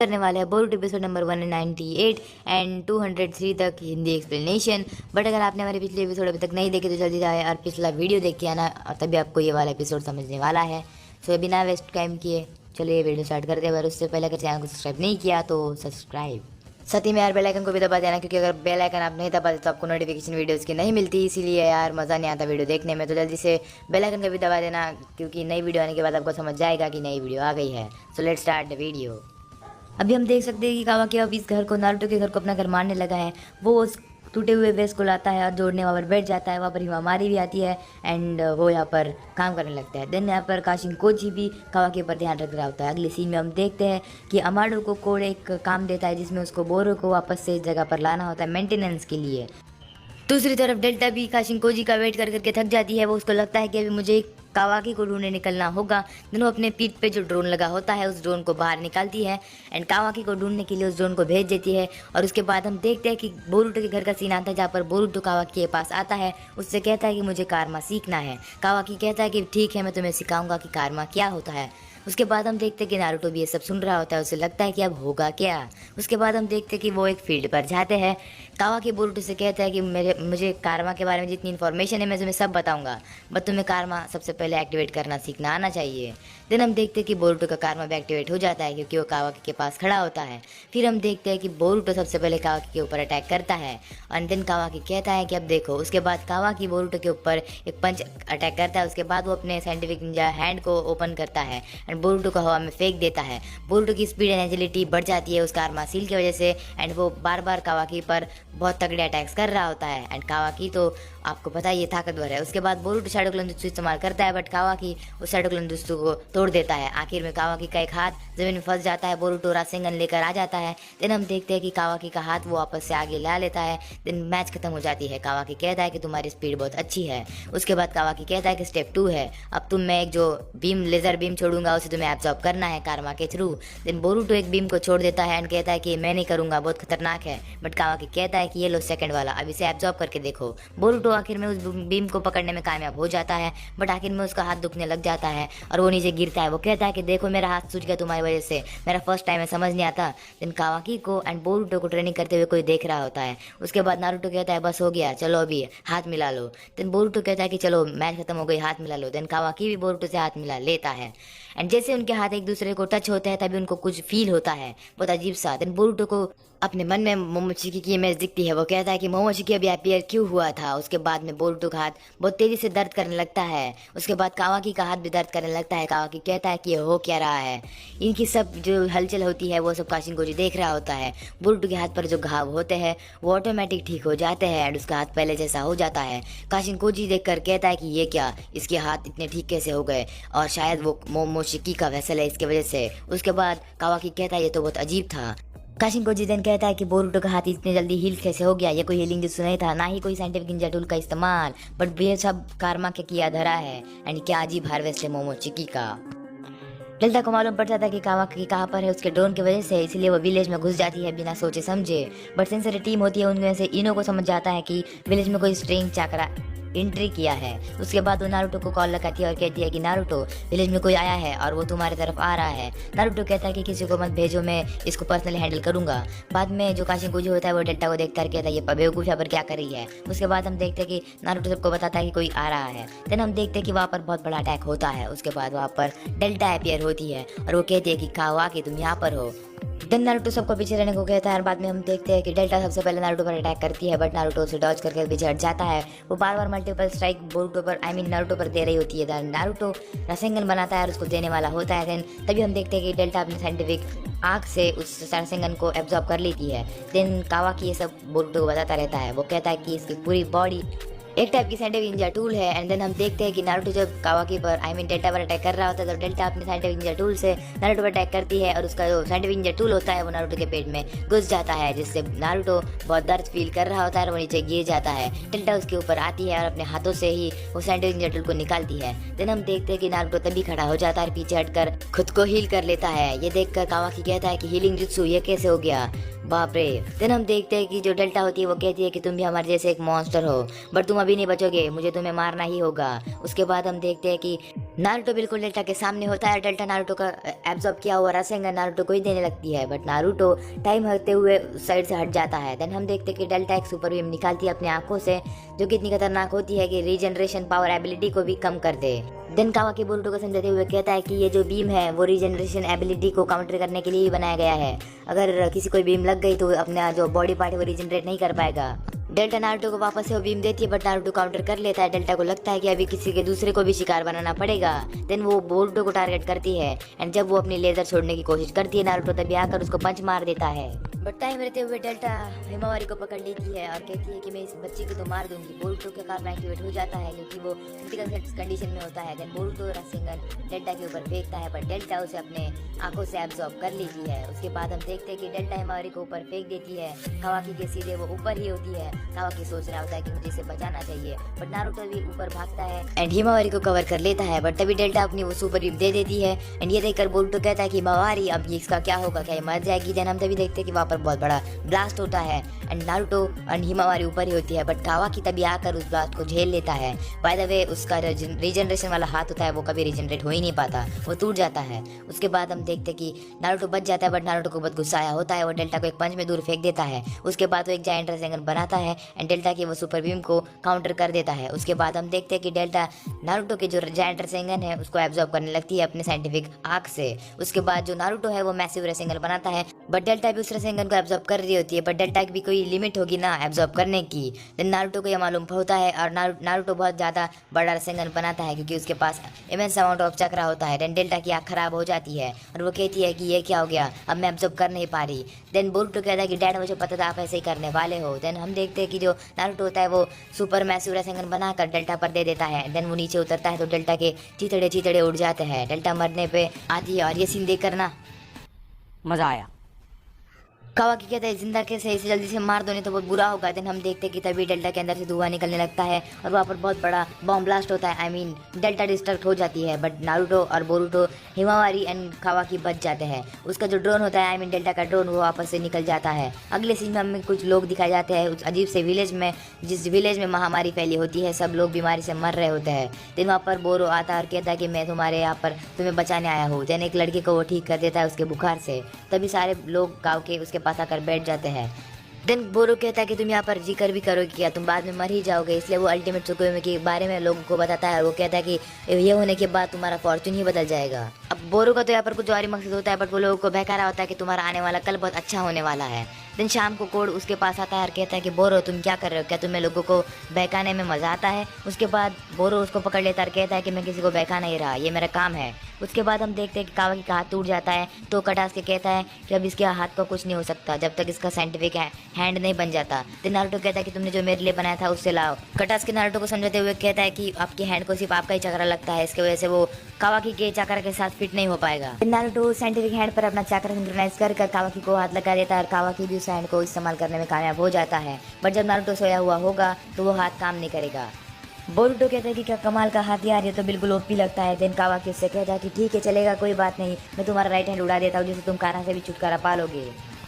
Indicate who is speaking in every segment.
Speaker 1: करने वाला है बोरूटो एपिसोड नंबर 198 एंड 203 तक हिंदी एक्सप्लेनेशन। बट अगर आपने हमारे पिछले एपिसोड अभी तक नहीं देखे तो जल्दी जाए और पिछला वीडियो देख के आना, और तभी आपको ये वाला एपिसोड समझने वाला है। सो बिना वेस्ट टाइम किए चलिए वीडियो स्टार्ट करते हैं। और उससे पहले अगर चैनल को सब्सक्राइब नहीं किया तो सब्सक्राइब, साथ ही में यार बेल आइकन को भी दबा देना, क्योंकि अगर बेल आइकन आप नहीं दबाते तो आपको नोटिफिकेशन वीडियोस की नहीं मिलती, इसीलिए यार मज़ा नहीं आता वीडियो देखने में। तो जल्दी से बेल आइकन को भी दबा देना, क्योंकि नई वीडियो आने के बाद आपको समझ जाएगा कि नई वीडियो आ गई है। So let's start the video. अभी हम देख सकते हैं कि कावाकी अब इस घर को, नारुतो के घर को अपना घर मानने लगा है। वो उस टूटे हुए बेस को लाता है और जोड़ने वहाँ पर बैठ जाता है। वहाँ पर हिमामारी भी आती है एंड वो यहाँ पर काम करने लगता है। देन यहाँ पर काशिन कोची भी कावाकी पर ध्यान रख रहा होता है। अगले सीन में हम देखते हैं कि अमाडो को कोड एक काम देता है जिसमें उसको बोरो को वापस से इस जगह पर लाना होता है मेंटेनेंस के लिए। दूसरी तरफ डेल्टा भी काशिन कोजी का वेट कर करके थक जाती है। वो उसको लगता है कि अभी मुझे कावाकी को ढूंढने निकलना होगा। दोनों अपने पीठ पे जो ड्रोन लगा होता है उस ड्रोन को बाहर निकालती है एंड कावाकी को ढूंढने के लिए उस ड्रोन को भेज देती है। और उसके बाद हम देखते हैं कि बोरूटो के घर का सीन आता है, जहाँ पर बोरूटो कावाकी के पास आता है, उससे कहता है कि मुझे कारमा सीखना है। कावाकी कहता है कि ठीक है, मैं तुम्हें सिखाऊंगा कि कारमा क्या होता है। उसके बाद हम देखते हैं कि नारुतो भी ये सब सुन रहा होता है, उसे लगता है कि अब होगा क्या। उसके बाद हम देखते हैं कि वो एक फील्ड पर जाते हैं। कावाकी बोरूटो से कहता है कि मुझे कारमा के बारे में जितनी इन्फॉर्मेशन है मैं तुम्हें सब बताऊंगा, बट तुम्हें कारमा सबसे पहले एक्टिवेट करना सीखना आना चाहिए। देन हम देखते हैं कि बोरूटो का कारमा भी एक्टिवेट हो जाता है, क्योंकि वो कावाकी के पास खड़ा होता है। फिर हम देखते हैं कि बोरूटो सबसे पहले कावाकी के ऊपर अटैक करता है और देन कावाकी कहता है कि अब देखो। उसके बाद कावाकी बोरूटो के ऊपर एक पंच अटैक करता है। उसके बाद वो अपने साइंटिफिक निंजा हैंड को ओपन करता है एंड बोरूटो को हवा में फेंक देता है। बोरूटो की स्पीड एंड एजिलिटी बढ़ जाती है उस कारमा सील की वजह से एंड वो बार बार कावाकी पर बहुत तगड़े अटैक्स कर रहा होता है। एंड कावाकी तो आपको पता है ये ताकतवर है। उसके बाद बोरूटो शैडो क्लोन जुत्सु इस्तेमाल करता है, बट कावाकी उस शैडो क्लोन जुत्सु को तोड़ देता है। आखिर में कावाकी का एक हाथ जमीन में फंस जाता है। बोरूटो रासेंगन लेकर आ जाता है। देन हम देखते हैं कि कावाकी का हाथ वो वापस से आगे ला लेता है। देन मैच खत्म हो जाती है। कावाकी कहता है कि तुम्हारी स्पीड बहुत अच्छी है। उसके बाद कावाकी कहता है कि स्टेप 2 है, अब तुम मैं एक जो बीम लेजर बीम छोड़ूंगा उसे तुम्हें एब्जॉर्ब करना है कारमा के थ्रू। देन बोरूटो एक बीम को छोड़ देता है एंड कहता है कि मैं नहीं करूंगा, बहुत खतरनाक है। बट कावाकी कहता है कि ये लो सेकंड वाला, अब इसे एब्जॉर्ब करके देखो। बोरूटो आखिर में उस बीम को पकड़ने में कामयाब हो जाता है, बट आखिर में उसका हाथ दुखने लग जाता है और वो नीचे गिरता है। वो कहता है कि देखो मेरा हाथ सूज गया तुम्हारी वजह से, मेरा फर्स्ट टाइम है, समझ नहीं आता। देन कावाकी को एंड बोरूटो को ट्रेनिंग करते हुए कोई देख रहा होता है। उसके बाद नारुतो कहता है बस हो गया, चलो अभी हाथ मिला लो। देन बोरूटो कहता है कि चलो मैच खत्म हो गई, हाथ मिला लो। देन कावाकी भी बोरूटो से हाथ मिला लेता है एंड जैसे उनके हाथ एक दूसरे को टच होते हैं तभी उनको कुछ फील होता है बहुत अजीब सा। देन बोरूटो को अपने मन में मोमोशिकी की इमेज दिखती है। वो कहता है कि मोमोशिकी अभी अपीयर क्यों हुआ था। उसके बाद में बोरूटो का हाथ बहुत तेजी से दर्द करने लगता है। उसके बाद कावाकी का हाथ भी दर्द करने लगता है। कावाकी कहता है कि ये हो क्या रहा है। इनकी सब जो हलचल होती है वो सब काशिन कोजी देख रहा होता है। बोरूटो के हाथ पर जो घाव होते हैं वो ऑटोमेटिक ठीक हो जाते हैं एंड उसका हाथ पहले जैसा हो जाता है। काशिन कोजी देख कर कहता है कि ये क्या, इसके हाथ इतने ठीक कैसे हो गए, और शायद वो मोमोशिकी का वेसल है इसके वजह से। उसके बाद कावाकी कहता है ये तो बहुत अजीब था। काशिन कोजी देन कहता है कि बोरूटो का हाथ इतने जल्दी हील कैसे हो गया, ये कोई हीलिंग जिसु नहीं था, ना ही कोई साइंटिफिक निंजा टूल का इस्तेमाल, बट ये सब कारमा के किया धरा है एंड क्या अजीब हार्वेस्ट है मोमोशिकी का। डेल्टा को मालूम पड़ जाता है कि कावाकी कहाँ पर है उसके ड्रोन की वजह से, इसलिए वो विलेज में घुस जाती है बिना सोचे समझे। बट सेंसर टीम होती है उनमें से इनो को समझ जाता है कि विलेज में कोई स्ट्रेंज चाकरा एंट्री किया है। उसके बाद वो नारुतो को कॉल लगाती है और कहती है कि नारुतो विलेज में कोई आया है और वो तुम्हारी तरफ आ रहा है। नारुतो कहता है कि किसी को मत भेजो, मैं इसको पर्सनली हैंडल करूंगा। बाद में जो काशिन कोजी होता है वो डेल्टा को देखता है, कहता है ये बेवकूफ यहाँ पर क्या कर रही है। उसके बाद हम देखते हैं कि नारुतो सबको बताता है कि कोई आ रहा है। देन हम देखते हैं कि वहाँ पर बहुत बड़ा अटैक होता है। उसके बाद वहाँ पर डेल्टा अपीयर होती है और वो कहती है कि कावाकी तुम यहाँ पर हो। देन नारुतो सबको पीछे रहने को कहता है और बाद में हम देखते हैं कि डेल्टा सबसे पहले नारुतो पर अटैक करती है, बट नारुतो उसे डॉज करके पीछे हट जाता है। वो बार बार मल्टीपल स्ट्राइक बोरूटो पर नारुतो पर दे रही होती है। नारुतो रासेंगन बनाता है और उसको देने वाला होता है। देन तभी हम देखते हैं कि डेल्टा अपनी साइंटिफिक आँख से उस रासेंगन को एब्जॉर्ब कर लेती है। देन कावाकी ये सब बोरूटो को बताता रहता है। वो कहता है कि इसकी पूरी बॉडी एक टाइप की साइंटिफिक निंजा टूल है। एंड देन हम देखते हैं कि नारुतो जब कावाकी पर डेल्टा पर अटैक कर रहा होता है तो डेल्टा अपने साइंटिफिक निंजा टूल से नारुतो पर अटैक करती है और उसका जो साइंटिफिक निंजा टूल होता है वो नारुतो के पेट में घुस जाता है, जिससे नारुतो बहुत दर्द फील कर रहा होता है और वो नीचे गिर जाता है। डेल्टा उसके ऊपर आती है और अपने हाथों से ही वो साइंटिफिक निंजा टूल को निकालती है। देन हम देखते हैं कि नारुतो तभी खड़ा हो जाता है और पीछे हटकर खुद को हील कर लेता है। ये देखकर कावाकी कहता है कि हीलिंग जुत्सु ये कैसे हो गया, बाप रे। देन हम देखते हैं कि जो डेल्टा होती है वो कहती है कि तुम भी हमारे जैसे एक मॉन्स्टर हो, बट तुम अभी नहीं बचोगे, मुझे तुम्हें मारना ही होगा। उसके बाद हम देखते हैं कि नारुतो बिल्कुल डेल्टा के सामने होता है। डेल्टा नारुतो का एब्जॉर्ब किया हुआ रासेंगन नारुतो को ही देने लगती है, बट नारुतो टाइम हटते हुए उस साइड से हट जाता है। देन हम देखते हैं कि डेल्टा एक सुपर बीम निकालती है अपनी आंखों से, जो कि इतनी खतरनाक होती है कि रीजनरेशन पावर एबिलिटी को भी कम कर दे। देन कावाकी बोरुतो को समझाते हुए कहता है कि ये जो बीम है वो रीजनरेशन एबिलिटी को काउंटर करने के लिए ही बनाया गया है। अगर किसी कोई बीम लग गई तो अपना जो बॉडी पार्ट है वो रीजनरेट नहीं कर पाएगा। डेल्टा नारुतो को वापस से वो बीम देती है, बट नारुतो काउंटर कर लेता है। डेल्टा को लगता है कि अभी किसी के दूसरे को भी शिकार बनाना पड़ेगा। देन वो बोरुतो को टारगेट करती है, एंड जब वो अपनी लेजर छोड़ने की कोशिश करती है नारुतो तभी आकर उसको पंच मार देता है। बट टाइम रहते हुए डेल्टा हिमावारी को पकड़ लेती है और कहती है कि मैं इस बच्ची को तो मार दूंगी। बोरुतो का काम एक्टिवेट हो जाता है क्योंकि वो क्रिटिकल कंडीशन में होता है। देन बोरुतो रासेंगन डेल्टा के ऊपर फेंकता है, पर डेल्टा उसे अपने आंखों से एब्जॉर्ब कर लेती है। उसके बाद हम देखते हैं कि डेल्टा हिमावारी को ऊपर फेंक देती है। कावाकी के सीधे वो ऊपर ही होती है। कावाकी सोच रहा होता है कि मुझे इसे बचाना चाहिए, बट नारुतो भी ऊपर भागता है एंड हिमावारी को कवर कर लेता है। बट तभी डेल्टा अपनी वो सुपर बीम दे देती है, एंड ये देखकर बोरुतो कहता है कि हिमावारी अब ये इसका क्या होगा, क्या ये मर जाएगी। देन हम तभी देखते हैं कि वहाँ पर बहुत बड़ा ब्लास्ट होता है एंड नारुतो एंड हिमावारी ऊपर ही होती है, बट कावाकी तभी आकर उस ब्लास्ट को झेल लेता है। बाय द वे उसका रीजनरेशन वाला हाथ होता है वो कभी रीजनरेट हो ही नहीं पाता, वो टूट जाता है। उसके बाद हम देखते हैं कि नारुतो बच जाता है, बट नारुतो को बहुत गुस्सा आया होता है। वो डेल्टा को एक पंच में दूर फेंक देता है। उसके बाद वो एक जायंट रासेंगन बनाता है एंड डेल्टा की वो सुपर बीम को काउंटर कर देता है। उसके बाद हम देखते हैं कि डेल्टा नारुतो के जो जायंट रासेंगन है उसको एब्जॉर्ब करने लगती है अपने साइंटिफिक आंख से। उसके बाद जो नारुतो है वो मैसिव रासेंगन बनाता है, बट डेल्टा भी उस रासेंगन को एब्जॉर्ब कर रही होती है। बट डेल्टा की भी कोई लिमिट होगी ना एब्जॉर्ब करने की। देन नारुतो को ये मालूम होता है और नारुतो बहुत ज़्यादा बड़ा रासेंगन बनाता है क्योंकि उसके पास इमेंस अमाउंट ऑफ चक्रा होता है। देन डेल्टा की आँख खराब हो जाती है और वो कहती है कि ये क्या हो गया, अब मैं एब्जॉर्ब कर नहीं पा रही। देन बोरुतो कहता है कि डैड मुझे पता था आप ऐसे ही करने वाले हो। देन हम देखते हैं कि जो नारुतो होता है वो सुपर मैसिव रासेंगन बनाकर डेल्टा पर दे देता है। देन वो नीचे उतरता है तो डेल्टा के चीथड़े चीथड़े उड़ जाते हैं। डेल्टा मरने पे आती है और ये सीन देख कर ना
Speaker 2: मजा आया।
Speaker 1: कावाकी कहता है जिंदा कैसे इसे जल्दी से मार दो नहीं तो बहुत बुरा होगा। देन हम देखते हैं कि तभी डेल्टा के अंदर से धुआं निकलने लगता है और वहाँ पर बहुत बड़ा बॉम्ब ब्लास्ट होता है। डेल्टा डिस्ट्रक्ट हो जाती है, बट नारुतो और बोरुतो हिमावारी एंड कावाकी बच जाते हैं। उसका जो ड्रोन होता है डेल्टा का ड्रोन वो वापस से निकल जाता है। अगले सीन में हमें कुछ लोग दिखाए जाते हैं उस अजीब से विलेज में, जिस विलेज में महामारी फैली होती है, सब लोग बीमारी से मर रहे होते हैं। देन वहाँ पर बोरो आता है और कहता है कि मैं तुम्हारे यहाँ पर तुम्हें बचाने आया हूँ। देन एक लड़के को वो ठीक कर देता है उसके बुखार से। तभी सारे लोग गाँव के उसके पास आकर बैठ जाते हैं। देन बोरो कहता है कि तुम यहाँ पर जिक्र भी करोगे क्या, तुम बाद में मर ही जाओगे, इसलिए वो अल्टीमेट सुकुयोमी के बारे में लोगों को बताता है। और वो कहता है कि ये होने के बाद तुम्हारा फॉर्चून ही बदल जाएगा। अब बोरो का तो यहाँ पर कुछ और ही मकसद होता है, बट वो लोगों को बहका रहा होता है कि तुम्हारा आने वाला कल बहुत अच्छा होने वाला है। दिन शाम को कोड उसके पास आता है और कहता है कि बोरो तुम क्या कर रहे हो, क्या तुम्हें लोगों को बहकाने में मजा आता है। उसके बाद बोरो उसको पकड़ लेता है और कहता है कि मैं किसी को बहका नहीं रहा, ये मेरा काम है। उसके बाद हम देखते हैं कि कावाकी का हाथ टूट जाता है तो कटास के कहता है कि अब इसके हाथ को कुछ नहीं हो सकता जब तक इसका साइंटिफिक हैंड नहीं बन जाता। तो नारुतो कहता है कि तुमने जो मेरे लिए बनाया था उससे लाओ। कटास के नारुतो को समझाते हुए कहता है कि आपके हैंड को सिर्फ आपका ही चक्रा लगता है, इसकी वजह से वो कावाकी के चक्र के साथ फिट नहीं हो पाएगा। नारुतो साइंटिफिक हैंड पर अपना चक्र सिंक्रोनाइज कर कावाकी को हाथ लगा देता है और कावाकी भी उस हैंड को इस्तेमाल करने में कामयाब हो जाता है। बट जब नारुतो सोया हुआ होगा तो वो हाथ काम नहीं करेगा। बोरुतो कहता है कि क्या कमाल का हथियार, ये तो बिल्कुल ओपी लगता है। देन कावाकी उससे कहता है कि ठीक है चलेगा, कोई बात नहीं, मैं तुम्हारा राइट हैंड उड़ा देता हूँ जिससे तुम कारा से भी छुटकारा पालोगे।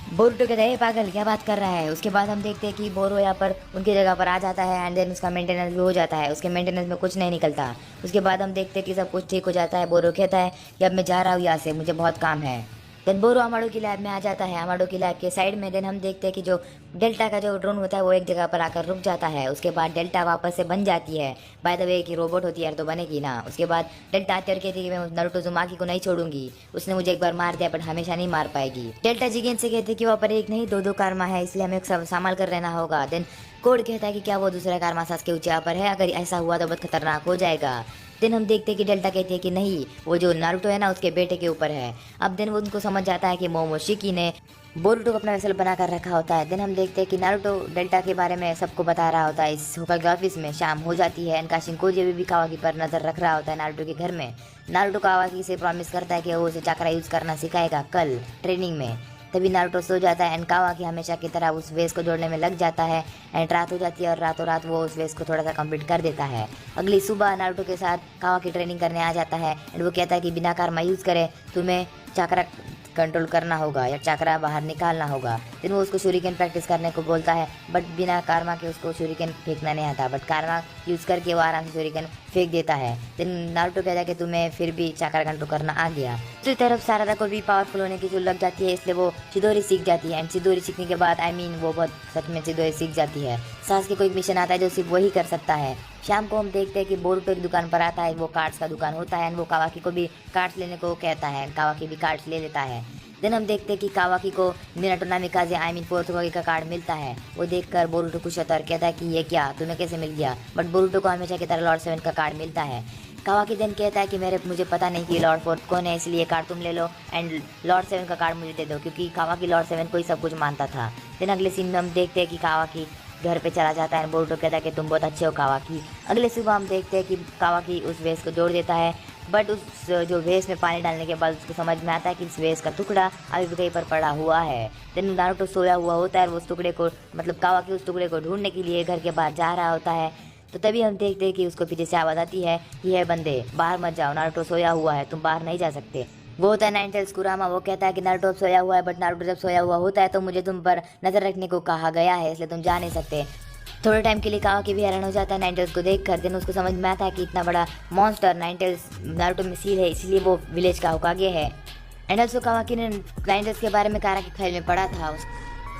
Speaker 1: बोरुतो कहता है पागल क्या बात कर रहा है। उसके बाद हम देखते हैं कि बोरो यहाँ पर उनकी जगह पर आ जाता है एंड देन उसका मेंटेनेंस भी हो जाता है। उसके मेंटेनेंस में कुछ नहीं निकलता। उसके बाद हम देखते हैं कि सब कुछ ठीक हो जाता है। बोरो कहता है कि अब मैं जा रहा हूँ यहाँ से, मुझे बहुत काम है। देन बोरो अमाडो की लैब में आ जाता है, अमाडो की लैब के साइड में। देन हम देखते हैं कि जो डेल्टा का जो ड्रोन होता है वो एक जगह पर आकर रुक जाता है। उसके बाद डेल्टा वापस से बन जाती है। बाय द वे कि रोबोट होती है तो बनेगी ना। उसके बाद डेल्टा आती है और कहती है कि मैं नारुतो उज़ुमाकी को नहीं छोड़ूंगी, उसने मुझे एक बार मार दिया बट हमेशा नहीं मार पाएगी। डेल्टा जिगेन से कहते हैं कि वहाँ पर एक नहीं दो कारमा है, इसलिए हमें संभाल कर रहना होगा। देन कोड कहता है कि क्या वो दूसरा कारमा सासके ऊंचे पर है, अगर ऐसा हुआ तो बहुत खतरनाक हो जाएगा। देन हम देखते हैं कि डेल्टा कहती है कि नहीं, वो जो नारुतो है ना उसके बेटे के ऊपर है। अब देन वो उनको समझ जाता है कि मोमोशिकी ने बोरुतो को अपना वेसल बना कर रखा होता है। देन हम देखते हैं कि नारुतो डेल्टा के बारे में सबको बता रहा होता है। इस होकागे ऑफिस में शाम हो जाती है। इनका शिंकोजी भी कावाकी पर नजर रख रहा होता है नारुतो के घर में। नारुतो कावाकी से प्रॉमिस करता है कि वो उसे चक्रा यूज करना सिखाएगा कल ट्रेनिंग में। तभी नारुतो सो जाता है एंड कावाकी हमेशा की तरह उस वेस को जोड़ने में लग जाता है एंड रात हो जाती है और रातों रात वो उस वेस को थोड़ा सा कंप्लीट कर देता है। अगली सुबह नारुतो के साथ कावाकी ट्रेनिंग करने आ जाता है एंड वो कहता है कि बिना कारमा यूज़ करे तुम्हें चक्रा कंट्रोल करना होगा या चक्रा बाहर निकालना होगा। देन वो उसको शूरिकेन प्रैक्टिस करने को बोलता है, बट बिना कारमा के उसको शूरिकेन फेंकना नहीं आता, बट कारमा यूज़ करके वो आराम से शूरिकेन फेंक देता है। देन नारुतो कहता है कि तुम्हें फिर भी चक्रा कंट्रोल करना आ गया। दूसरी तरफ सारादा को भी पावरफुल होने की जो लग जाती है, इसलिए वो चिदोरी सीख जाती है। एंड चिदोरी सीखने के बाद वो बहुत सच में चिदोरी सीख जाती है। सास के कोई मिशन आता है जो सिर्फ वही कर सकता है। शाम को हम देखते हैं कि बोरुतो एक दुकान पर आता है, वो कार्ड्स का दुकान होता है एंड वो कावाकी को भी कार्ड्स लेने को कहता है। कावाकी भी कार्ड्स ले लेता है। देन हम देखते हैं कि कावाकी को मिनाटो नामिकाजे पोर्तुगाली का कार्ड मिलता है। वो देखकर बोरुतो खुश होता है और कहता है कि ये क्या, तुम्हें कैसे मिल गया। बट बोरुतो को हमेशा की तरह लॉर्ड 7 का कार्ड मिलता है। कावाकी देन कहता है कि मुझे पता नहीं कि लॉर्ड 4 कौन है, इसलिए कार्ड तुम ले लो एंड लॉर्ड 7 का कार्ड मुझे दे दो, क्योंकि कावाकी लॉर्ड 7 को ही सब कुछ मानता था। देन अगले सीन में हम देखते हैं कि कावाकी घर पे चला जाता है। बोरुतो कहता है कि तुम बहुत अच्छे हो कावाकी। अगले सुबह हम देखते हैं कि कावाकी उस वेस को जोड़ देता है, बट उस जो वेस में पानी डालने के बाद उसको समझ में आता है कि इस वेस का टुकड़ा अभी भी कहीं पर पड़ा हुआ है। देन नारुतो सोया हुआ होता है और उस टुकड़े को कावाकी उस टुकड़े को ढूंढने के लिए घर के बाहर जा रहा होता है। तो तभी हम देखते हैं कि उसको पीछे से आवाज़ आती है, ये है बंदे, बाहर मत जाओ, नारुतो सोया हुआ है, तुम बाहर नहीं जा सकते। वो होता है नाइन टेल्स कुरामा। वो कहता है कि नारुतो सोया हुआ है, बट नारुतो जब सोया हुआ होता है तो मुझे तुम पर नजर रखने को कहा गया है, इसलिए तुम जा नहीं सकते। थोड़े टाइम के लिए कावाकी भी हैरान हो जाता है नाइन टेल्स को देखकर। देन उसको समझ में आता है कि इतना बड़ा मॉन्स्टर नाइन टेल्स नारुतो में सील है, इसलिए वो विलेज का होकागे है। एंड ऑल्सो कावाकी ने नाइन टेल्स के बारे में कारा की फाइल में पढ़ा था।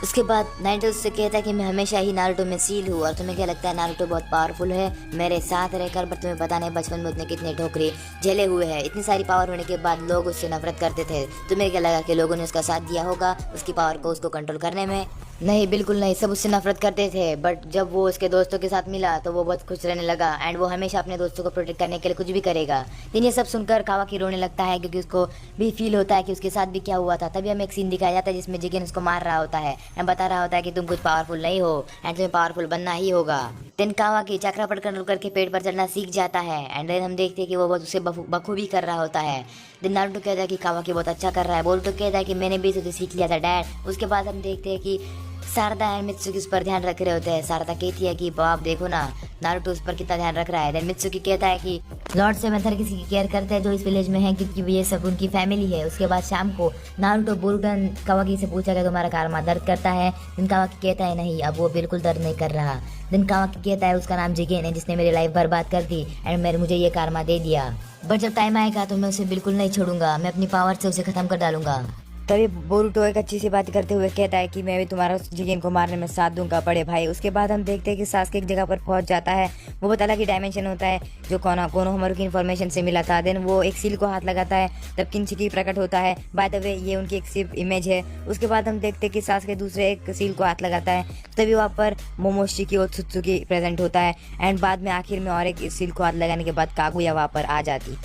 Speaker 1: उसके बाद नाइन टेल्स से कहता है कि मैं हमेशा ही नारुतो में सील हूँ और तुम्हें क्या लगता है नारुतो बहुत पावरफुल है मेरे साथ रहकर, बट तुम्हें पता नहीं बचपन में उसने कितने ठोकरे झेले हुए हैं। इतनी सारी पावर होने के बाद लोग उससे नफरत करते थे। तुम्हें क्या लगा कि लोगों ने उसका साथ दिया होगा उसकी पावर को उसको कंट्रोल करने में? नहीं, बिल्कुल नहीं, सब उससे नफरत करते थे। बट जब वो उसके दोस्तों के साथ मिला तो वो बहुत खुश रहने लगा एंड वो हमेशा अपने दोस्तों को प्रोटेक्ट करने के लिए कुछ भी करेगा। लेकिन ये सब सुनकर कावाकी रोने लगता है, क्योंकि उसको भी फील होता है कि उसके साथ भी क्या हुआ था। तभी हमें एक सीन दिखाया जाता है जिसमें जिगेन उसको मार रहा होता है एंड बता रहा होता है कि तुम कुछ पावरफुल नहीं हो एंड तुम्हें पावरफुल बनना ही होगा। देन कावाकी चक्रा पर कंट्रोल करके पेड़ पर चढ़ना सीख जाता है एंड देन हम देखते हैं कि वो बहुत उसे बखूबी कर रहा होता है। देन नारुतो कहता है कि कावाकी बहुत अच्छा कर रहा है। बोरुतो कहता है कि मैंने भी तुझे सीख लिया था डैड। उसके बाद हम देखते हैं कि सारदा एंड मित्सुकी उस पर ध्यान रख रहे होते हैं। सारदा कहती है कि बाप देखो ना नारुतो उस पर कितना ध्यान रख रहा है। देन मित्सुकी कहता है कि लॉर्ड 7 हर किसी की केयर करते हैं जो इस विलेज में है, क्योंकि ये सब उनकी फैमिली है। उसके बाद शाम को नारुतो बोरुतो कावाकी से पूछा कि तुम्हारा कारमा दर्द करता है। देन कावाकी कहता है नहीं, अब वो बिल्कुल दर्द नहीं कर रहा। देन कावाकी कहता है उसका नाम जिगेन है जिसने मेरी लाइफ बर्बाद कर दी एंड मुझे ये कारमा दे दिया, बट जब टाइम आएगा तो मैं उसे बिल्कुल नहीं छोड़ूंगा, मैं अपनी पावर से उसे खत्म कर डालूंगा। तभी बोरुतो एक अच्छी सी बात करते हुए कहता है कि मैं भी तुम्हारा जिगेन को मारने में साथ दूंगा बड़े भाई। उसके बाद हम देखते हैं कि सासके एक जगह पर पहुंच जाता है। वो बहुत अलग ही डायमेंशन होता है जो कोनोहमारू की इन्फॉर्मेशन से मिला था। देन वो एक सील को हाथ लगाता है तब किंचिकी प्रकट होता है। बाय द वे ये उनकी एक सिर्फ इमेज है। उसके बाद हम देखते हैं कि सासके दूसरे एक सील को हाथ लगाता है, तभी वहाँ पर मोमोशिकी ओत्सुत्सुकी प्रेजेंट होता है एंड बाद में आखिर में और एक सील को हाथ लगाने के बाद कागुया वहाँ पर आ जाती।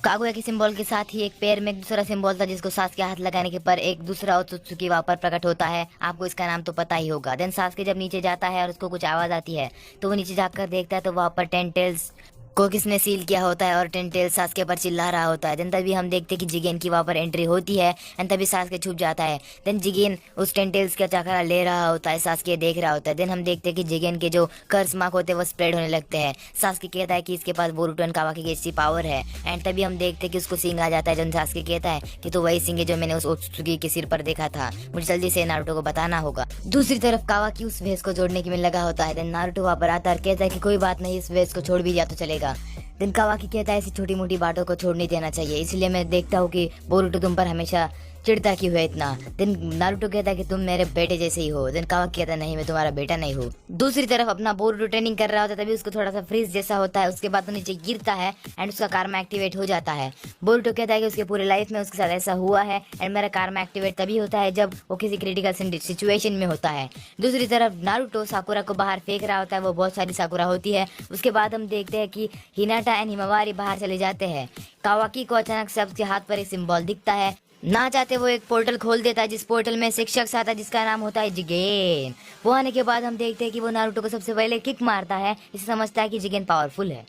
Speaker 1: कागुया के सिंबल के साथ ही एक पैर में एक दूसरा सिंबल था जिसको सास के हाथ लगाने के पर एक दूसरा ओत्सुत्सुकी वहाँ पर प्रकट होता है। आपको इसका नाम तो पता ही होगा। देन सास के जब नीचे जाता है और उसको कुछ आवाज आती है तो वो नीचे जाकर देखता है तो वहाँ पर 10 टेल्स को किसने सील किया होता है और 10 टेल्स सासके पर चिल्ला रहा होता है। देन तभी हम देखते हैं कि जिगेन की वहाँ पर एंट्री होती है एंड तभी सासके छुप जाता है। देन जिगेन उस 10 टेल्स का चक्रा ले रहा होता है, सासके देख रहा होता है। देन हम देखते हैं कि जिगेन के जो कर्स मार्क होते हैं वो स्प्रेड होने लगते हैं। सासके कहता है कि इसके पास बोरुतो एंड कावाकी की ऐसी पावर है एंड तभी हम देखते हैं कि उसको सिंह आ जाता है। जब सासके कहता है कि तो वही सिंह है जो मैंने उस ओत्सुकी के सिर पर देखा था, मुझे जल्दी से नारुतो को बताना होगा। दूसरी तरफ कावाकी उस भेस को जोड़ने के में लगा होता है। देन नारुतो वहाँ पर आता है, कहता है कि कोई बात नहीं, इस भेस को छोड़ भी दिया तो चलेगा। देन कावाकी कहता है ऐसी छोटी मोटी बातों को छोड़ नहीं देना चाहिए, इसलिए मैं देखता हूँ कि बोरुतो तुम पर हमेशा चिढ़ता क्यों है इतना। देन नारुतो कहता है कि तुम मेरे बेटे जैसे ही हो। देन कावाकी कहता है नहीं, मैं तुम्हारा बेटा नहीं हूँ। दूसरी तरफ अपना बोरुतो ट्रेनिंग कर रहा होता है, तभी उसको थोड़ा सा फ्रीज जैसा होता है। उसके बाद वो नीचे गिरता है एंड उसका कारमा एक्टिवेट हो जाता है। बोरुतो कहता है कि उसके पूरे लाइफ में उसके साथ ऐसा हुआ है एंड मेरा कारमा एक्टिवेट तभी होता है जब वो किसी क्रिटिकल सिचुएशन में होता है। दूसरी तरफ नारुतो साकुरा को बाहर फेंक रहा होता है, वो बहुत सारी साकुरा होती है। उसके बाद हम देखते हैं कि हिनाटा एंड हिमावारी बाहर चले जाते हैं। कावाकी को अचानक से उसके हाथ पर एक सिंबल दिखता है, ना चाहते वो एक पोर्टल खोल देता है जिस पोर्टल में एक शख्स आता है जिसका नाम होता है जिगेन। वो आने के बाद हम देखते हैं कि वो नारुतो को सबसे पहले किक मारता है, इसे समझता है कि जिगेन पावरफुल है।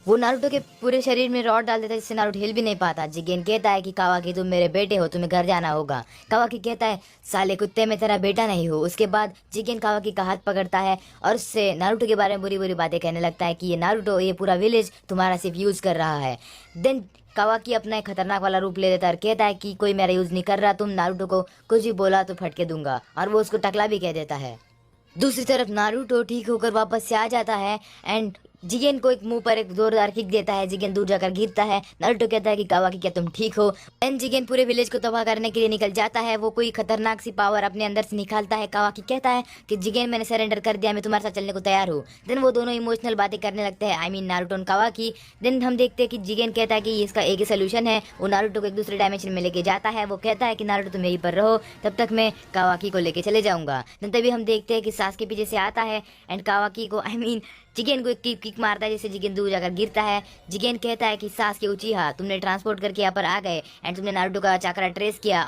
Speaker 1: वो नारुतो के पूरे शरीर में रॉड डाल देता है जिससे नारुतो हिल भी नहीं पाता। जिगेन कहता है कि कावाकी तुम मेरे बेटे हो, तुम्हें घर जाना होगा। कावाकी कहता है साले कुत्ते में तेरा बेटा नहीं हो। उसके बाद जिगेन कावाकी का हाथ पकड़ता है और उससे नारुतो के बारे में बुरी बुरी बातें कहने लगता है कि ये नारुतो, ये पूरा विलेज तुम्हारा सिर्फ यूज कर रहा है। देन कावाकी अपना एक खतरनाक वाला रूप ले लेता है और कहता है कि कोई मेरा यूज नहीं कर रहा, तुम नारुतो को कुछ भी बोला तो फटके दूंगा, और वो उसको टकला भी कह देता है। दूसरी तरफ नारुतो ठीक होकर वापस से आ जाता है एंड जिगेन को एक मुंह पर एक जोरदार किक देता है। जिगेन दूर जाकर गिरता है। नारुतो कहता है कि कावाकी क्या तुम ठीक हो? एंड जिगेन पूरे विलेज को तबाह करने के लिए निकल जाता है। वो कोई खतरनाक सी पावर अपने अंदर से निकालता है। कावाकी कहता है कि जिगेन मैंने सरेंडर कर दिया, मैं तुम्हारे साथ चलने को तैयार हूँ। देन वो दोनों इमोशनल बातें करने लगते हैं, आई मीन नारुतो और कावाकी। देन हम देखते हैं कि जिगेन कहता है कि इसका एक ही सोल्यूशन है, वो नारुतो को एक दूसरे डायमेंशन में लेके जाता है। वो कहता है कि नारुतो तुम यहीं पर रहो, तब तक मैं कावाकी को लेके चले जाऊंगा। देन तभी हम देखते हैं कि सासुके पीछे से आता है एंड कावाकी को आई मीन जिगेन को एक किक मारता है, जिससे जिगेन दूर जाकर गिरता है। जिगेन कहता है कि सासुके उचिहा तुमने ट्रांसपोर्ट करके यहाँ पर आ गए एंड तुमने नारुतो का चक्रा ट्रेस किया